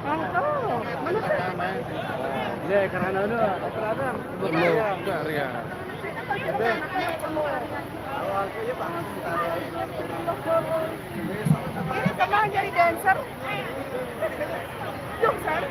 Mantap. Mana sih? Ini karena itu terada ya. Ini sama jadi dancer. Joksan.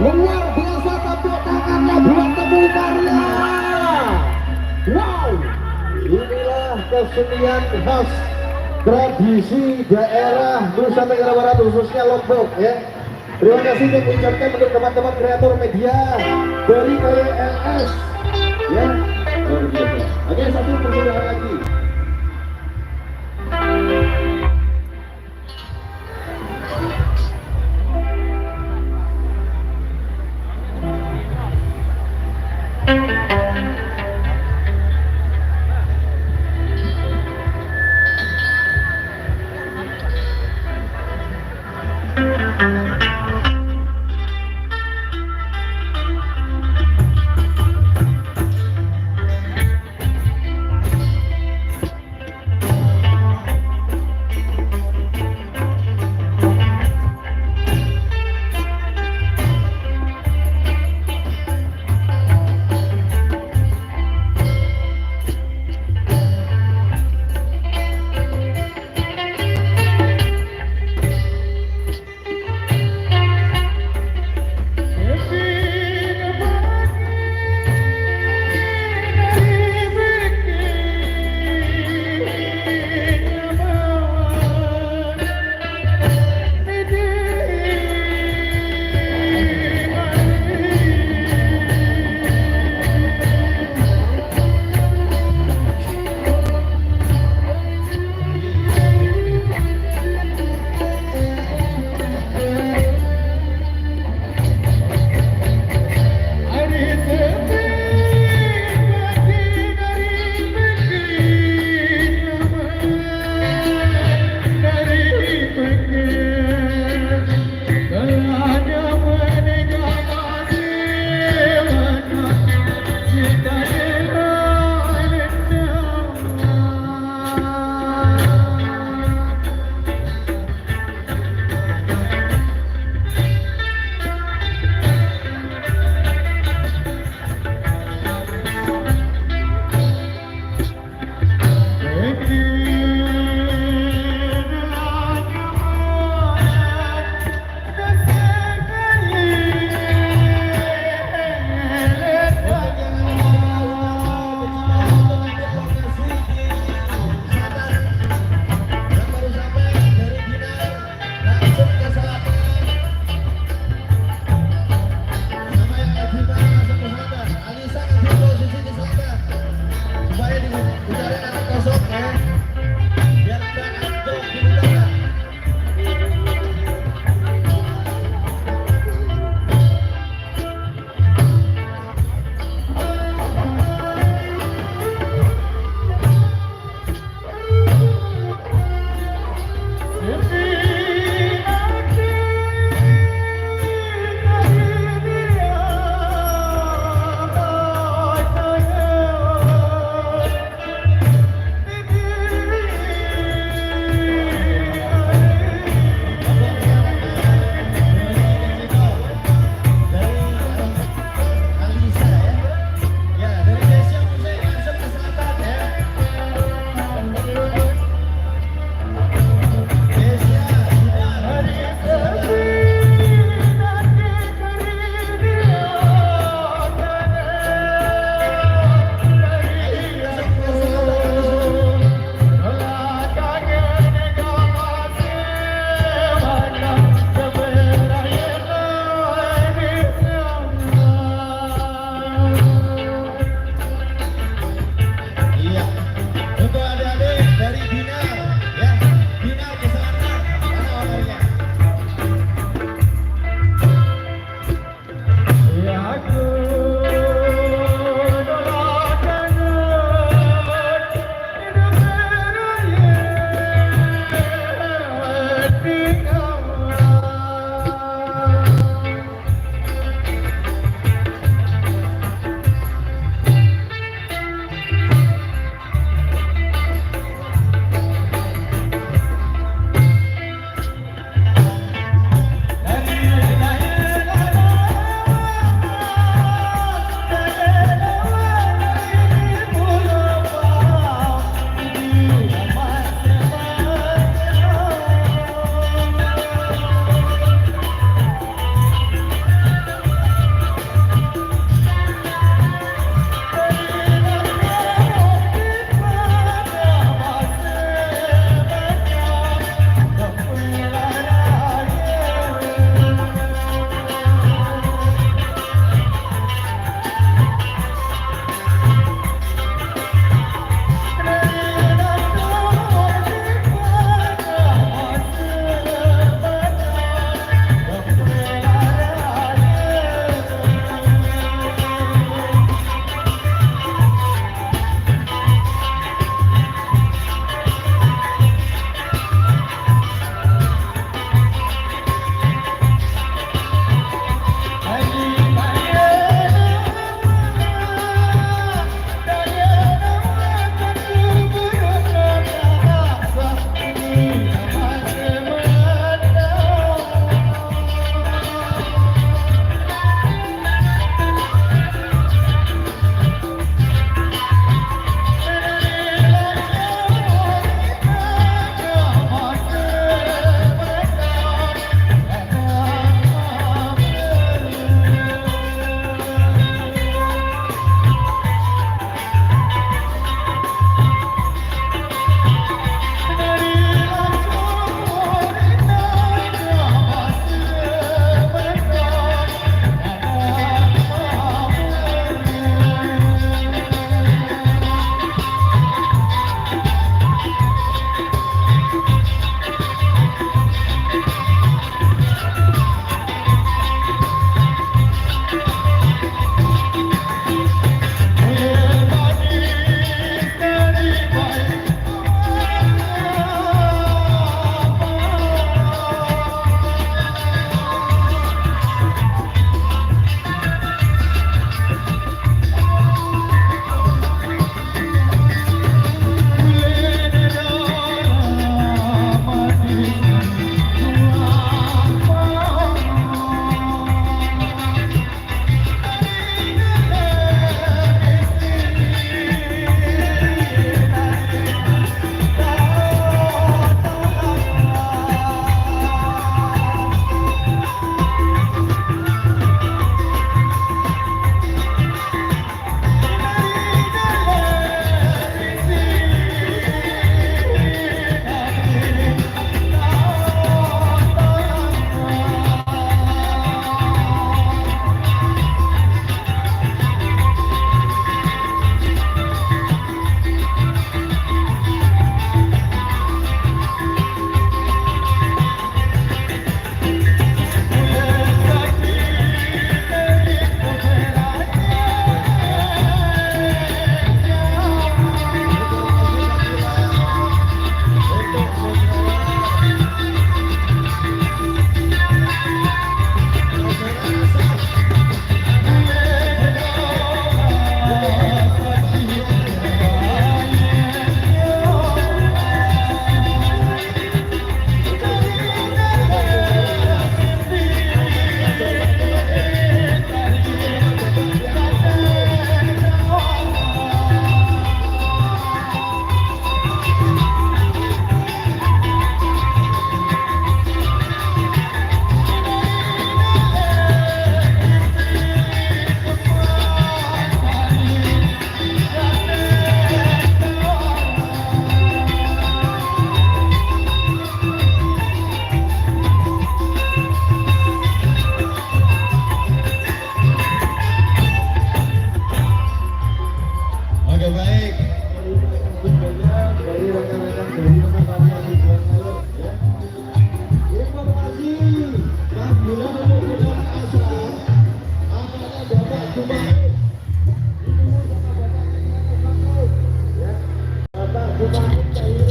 Luar biasa, tepuk tangannya buat Teguh Karya. Wow, inilah kesenian khas tradisi daerah Nusa Tenggara Barat, khususnya Lombok ya. Terima kasih yang ucapkan untuk teman-teman kreator media dari KLS ya. Luar biasa. Oke, satu persembahan lagi.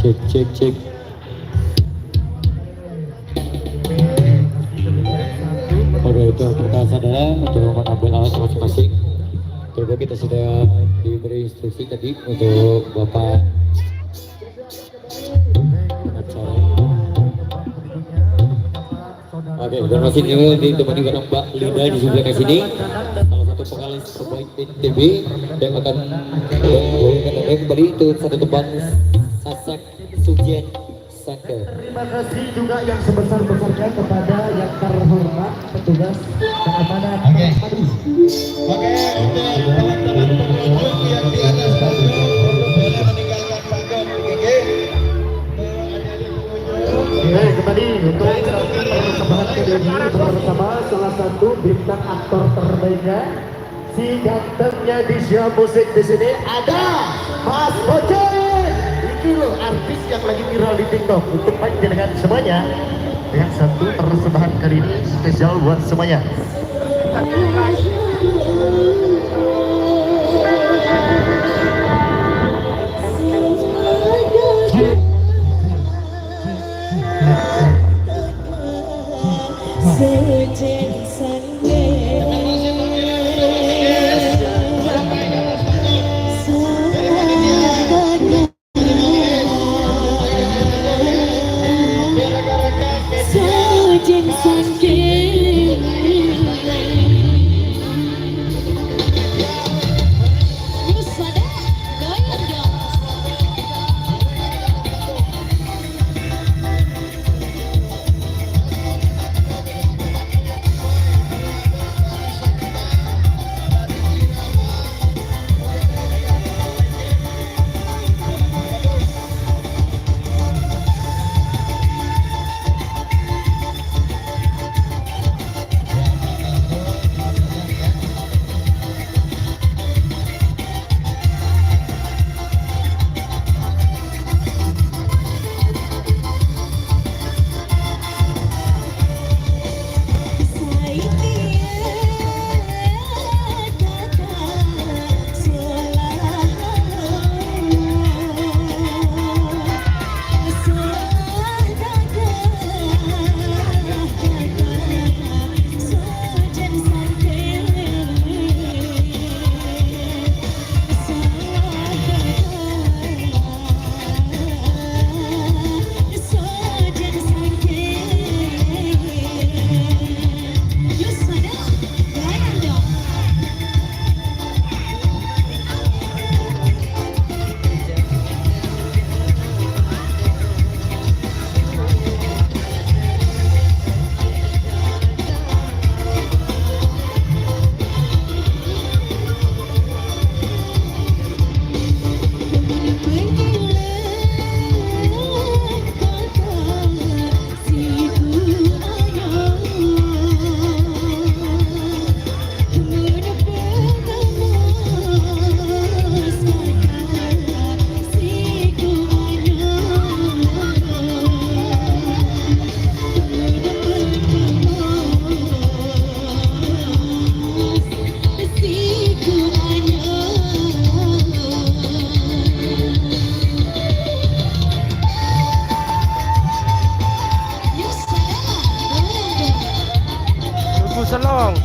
Cek. Oke, itu pertanyaan saudara untuk mengambil alat masing-masing. Coba kita sudah diberi instruksi tadi untuk Bapak acara. Oke, dan masih juga ditemani oleh Mbak Linda di sebelah sini, salah satu pengalaman terbaik NTB yang akan kembali itu satu tembang Sasak Sujen Sangke. Terima kasih juga yang sebesar-besarnya kepada yang terhormat petugas keamanan. Oke, untuk teman-teman pengunjung yang di atas panggung boleh meninggalkan panggung. Oke, kembali untuk persembahan kali ini bersama salah satu bintang aktor terbaiknya, si gantengnya di show musik di sini ada Mas Bocen. Ini loh artis yang lagi viral di TikTok. Untuk panjenengan semuanya, yang satu persembahan kali ini spesial buat semuanya. Selong.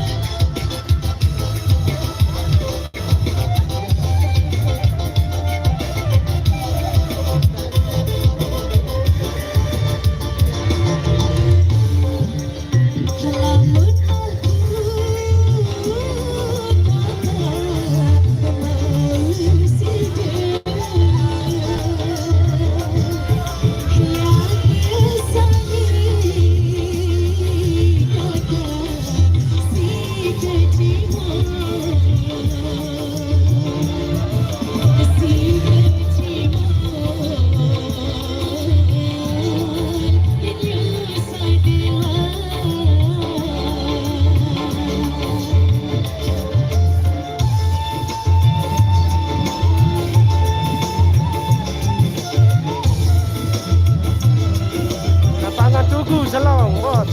Tugu Selong, bos.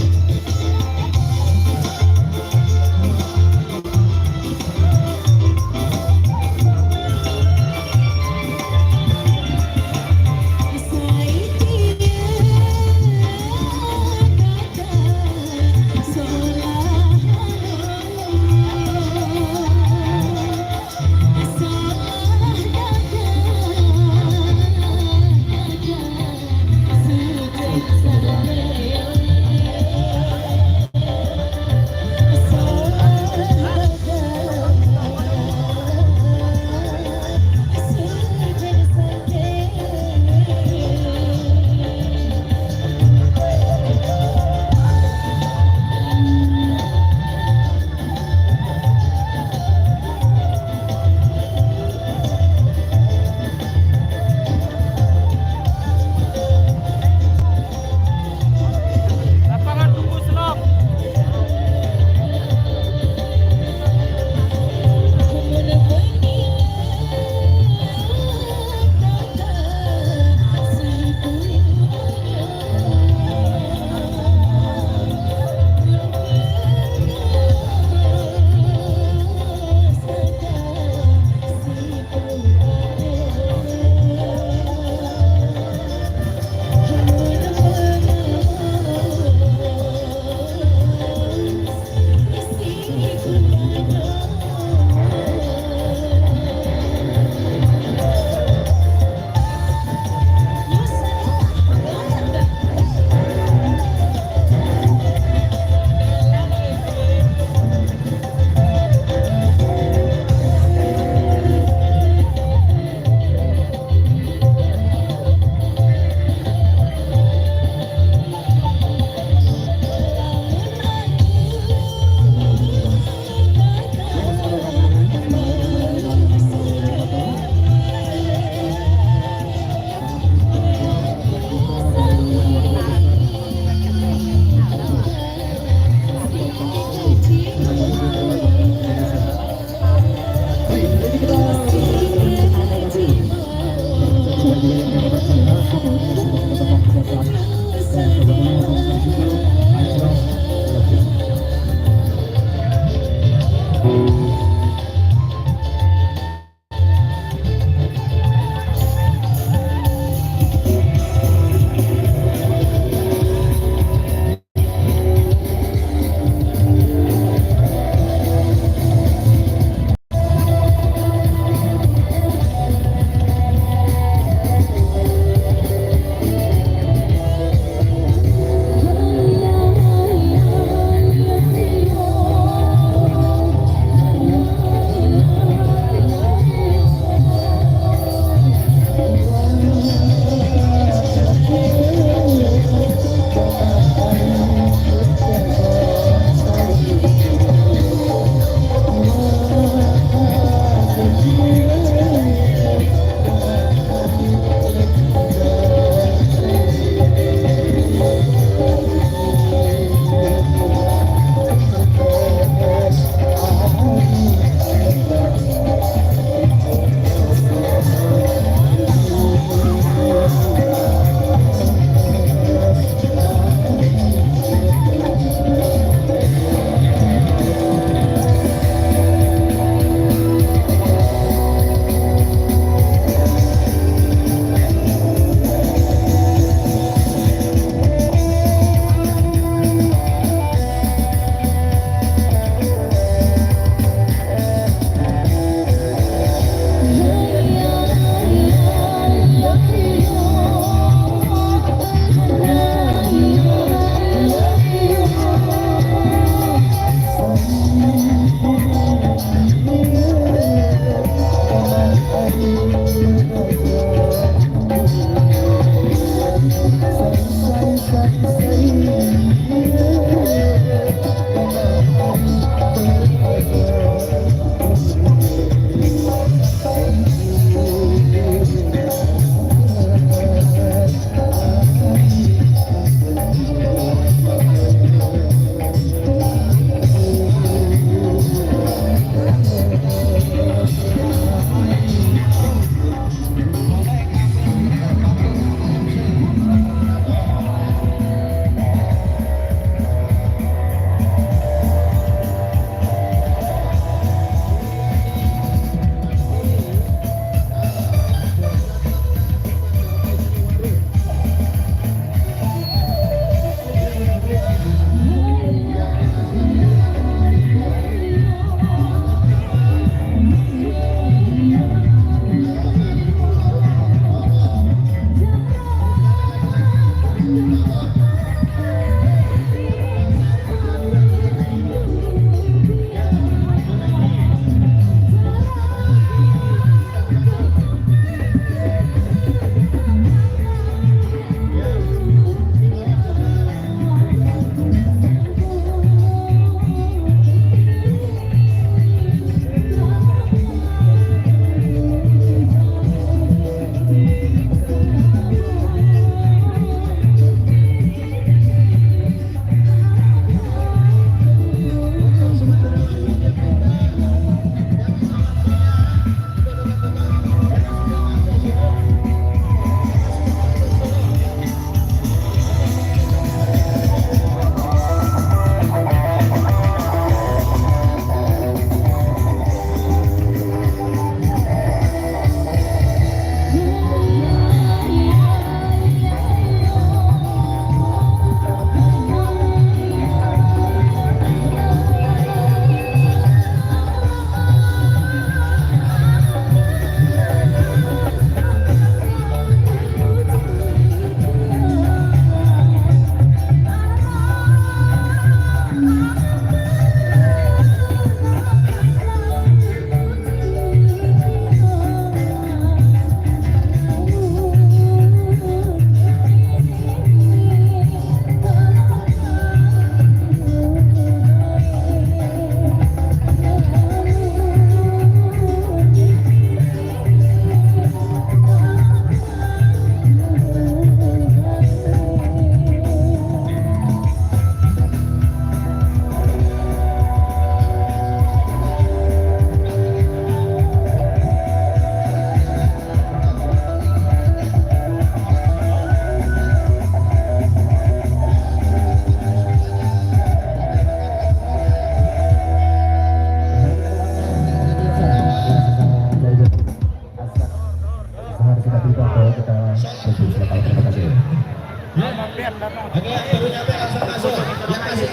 Oke, baru nyampe langsung masuk. Yang kasih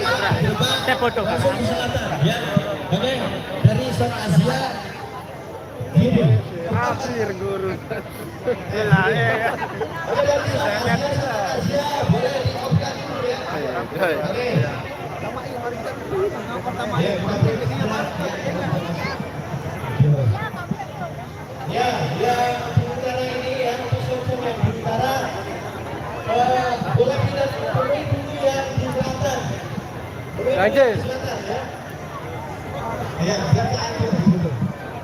gerbang langsung di selatan ya. Oke, dari Son Asia. Gini. Asir guru. Oke, dari Son Asia boleh di-off-kan dulu ya. Oke. Ya, yang utara ini yang khusus yang di utara boleh kita temui dulu yang di selatan. Lanjut. Ya, silakan dulu.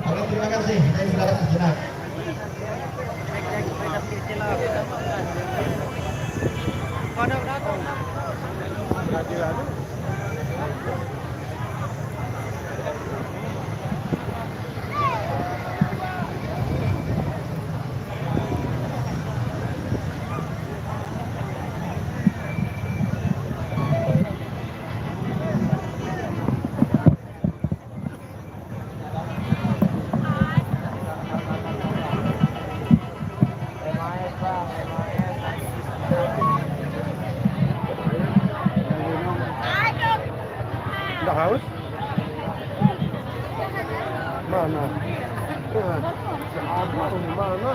Oke, terima kasih. Saya silakan sejenak. Enggak haus? Mana? Ada di mana?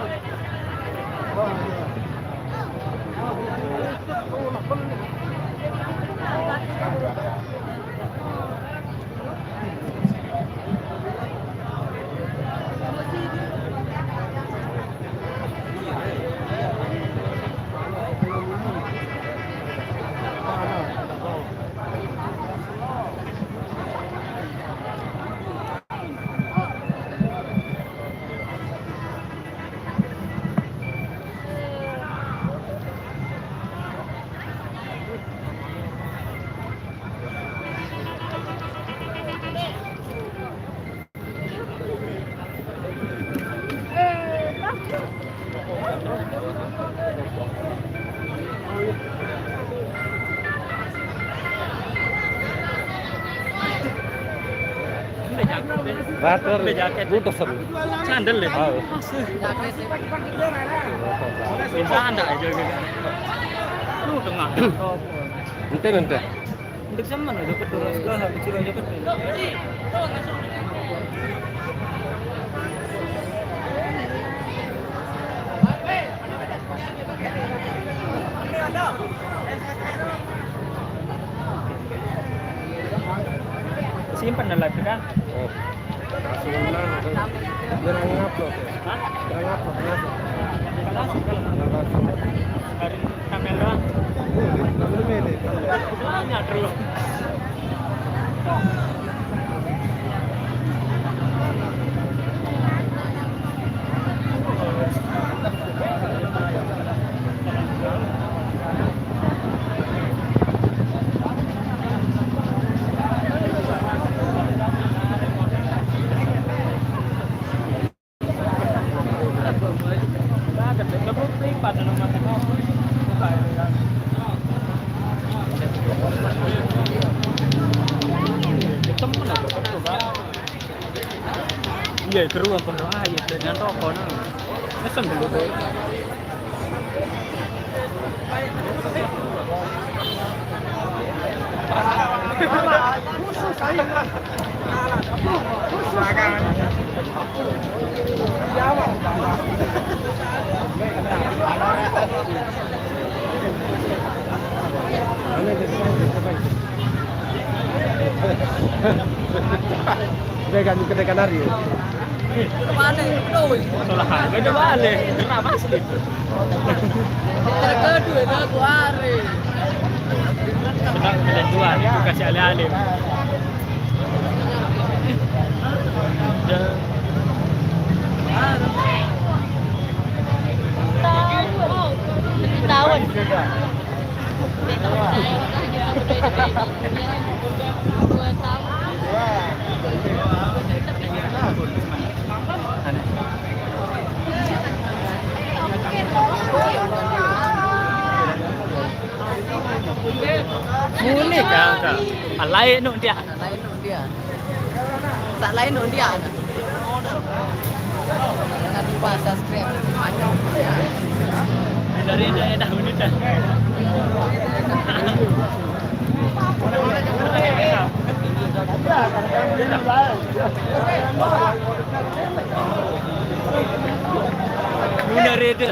Rater, butuh seru. Sandal deh. Oh. Sandal aja gitu. Lu tengah. Ente. Untuk zaman aja terus ke kecil aja betul. Simpan dalam itu kan? Jarang ngupload ya? Hah? Jarang ngupload, kenapa? Dari kamera. Belum ini. Banyak terus. Iya, keruan pendoa ya dengan toko nah. Mesen dulu. Udah ganti ke Kanari. Mana itu? Solah harga udah balik. Kenapa asli? Harga duit aku hari. Sedang bilang jual, itu kasih alih-alih. Tahun. Unik kan? Lain nun dia. Tak lain dong dia. Jangan lupa subscribe. Dari daerah ini dah. Benar itu.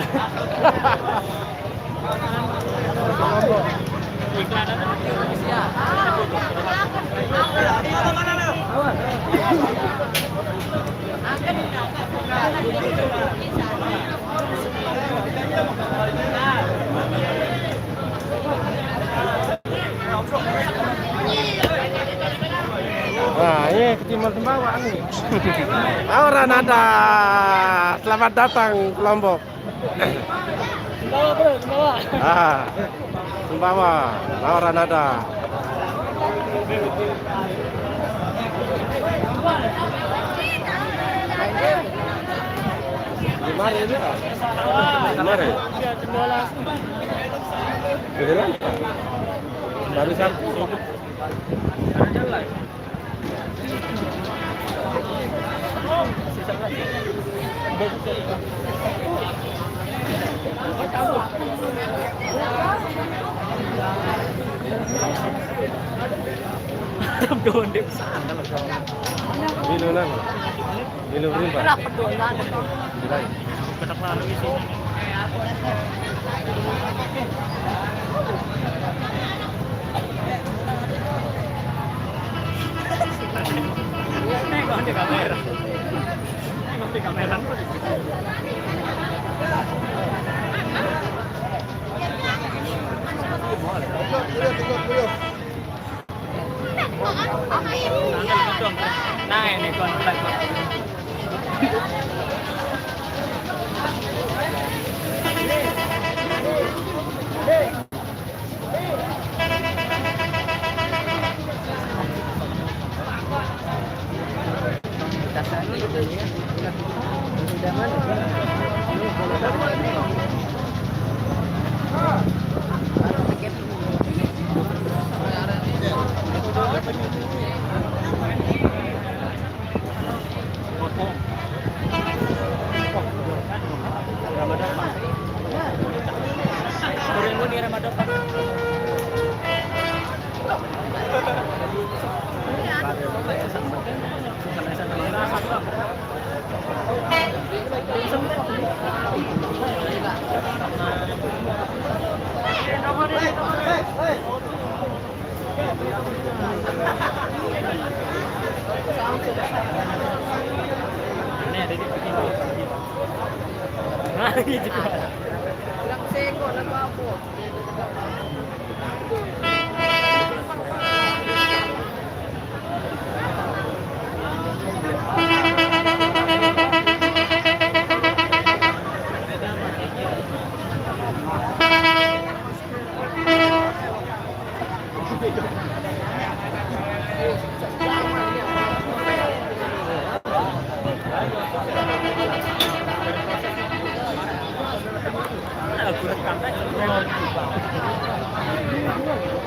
Nah, ini ketimbang Sumbawa nih. Orang ada. Selamat datang ke Lombok. Sumbawa bro, Sumbawa. Sumbawa, orang ada. Kemarin ini kemarin. Beneran? Barusan. Doon di sana. Minum lang. Minum rin ba? Dapat doon lang. Bilay. Petak lalu isi. Nengok di kamera. Nengok di kamera. Nah ini kontak. Ilang seko, nagwapo.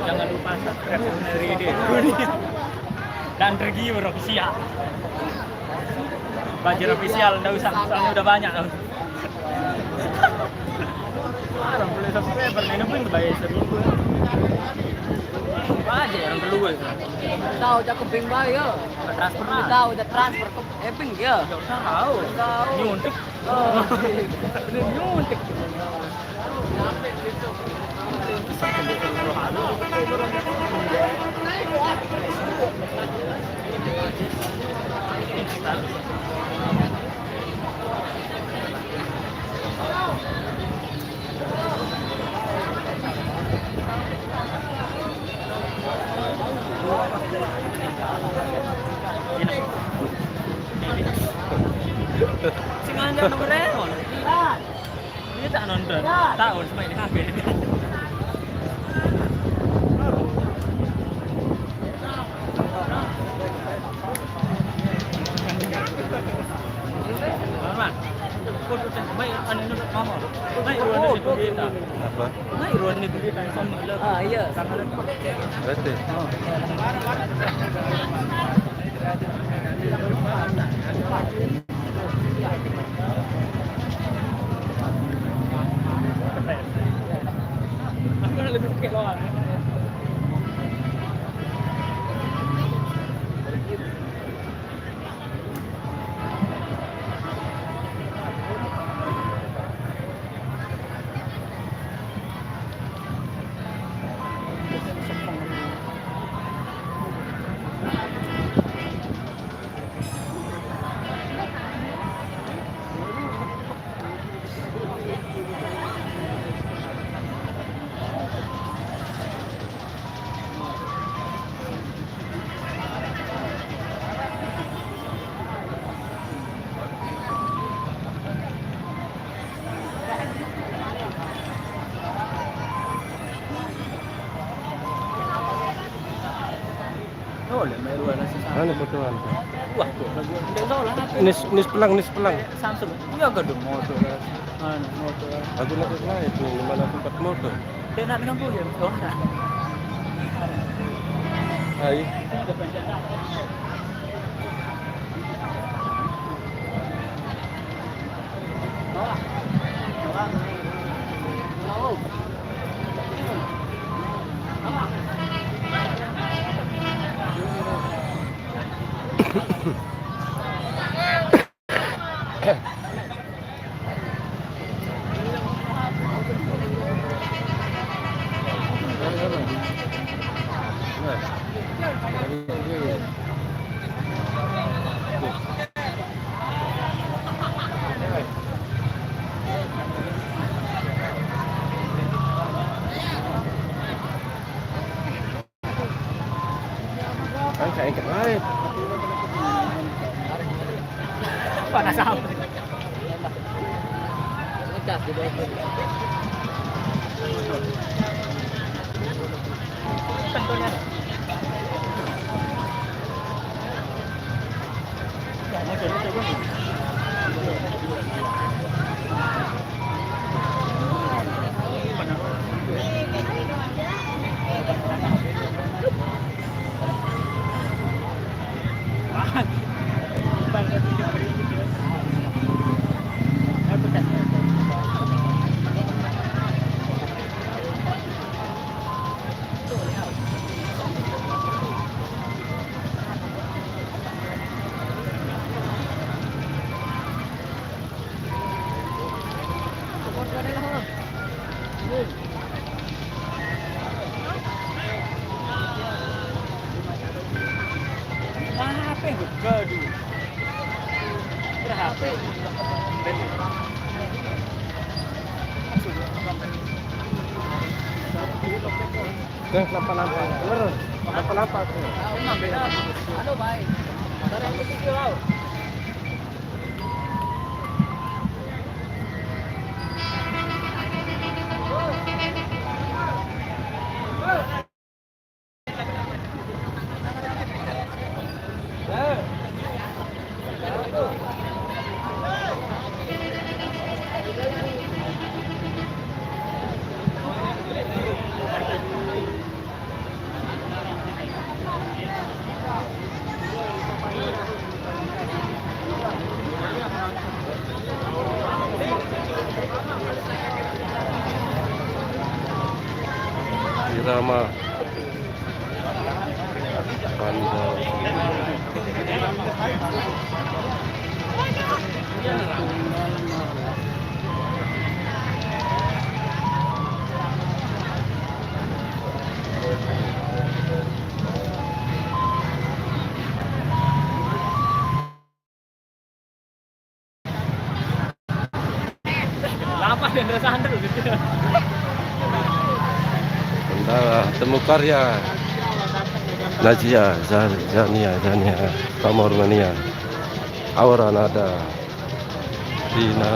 Jangan lupa subscribe dari Dunia dan review official. Banjir official, nggak usah, soalnya udah banyak. Orang boleh subscriber, ini pun bayar 1.000. Apa aja orang keluar? Tahu udah ke Bing Bay ya. Transfer Tahu udah transfer ke Bing ya. Nggak usah tahu. Nyuntik. Nyuntik. Si Manjak nomor Remon. Dia tak nonton. Tahu semua ini HP. Mama. Kau tu mai anu nonton mama. Mai ruan itu kita. Apa? Mai ruan itu kita sama le. Ah iya. Berarti. kayak loal. Oh, may ruang na sa Ano po tuan? Wah, tuh lagu. Hindi ko lah. Nis pelang. Samsung. Iya gadung motor. Ano, motor. Aku nak naik nih, malah tempat motor. Dia nak minum dulu ya, Honda. Hai. Kan saya ikat lain. Panas amat. Ngecas di bawah. Tentunya. Ya, motor itu kan. HP gaduh. Berapa? Dah lampa-lampa. Lurus. Lampa-lampa. Ano ba? Dari ang video raw. Irama Pandau. Lama dan rasa handal gitu. Bendara Temu Karya Najia Zania Kamor Mania Aura Nada Dina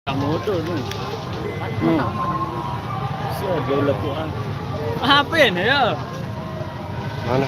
Kamu tuh nih. Saya gelap tuh. HP nih ya. Mana?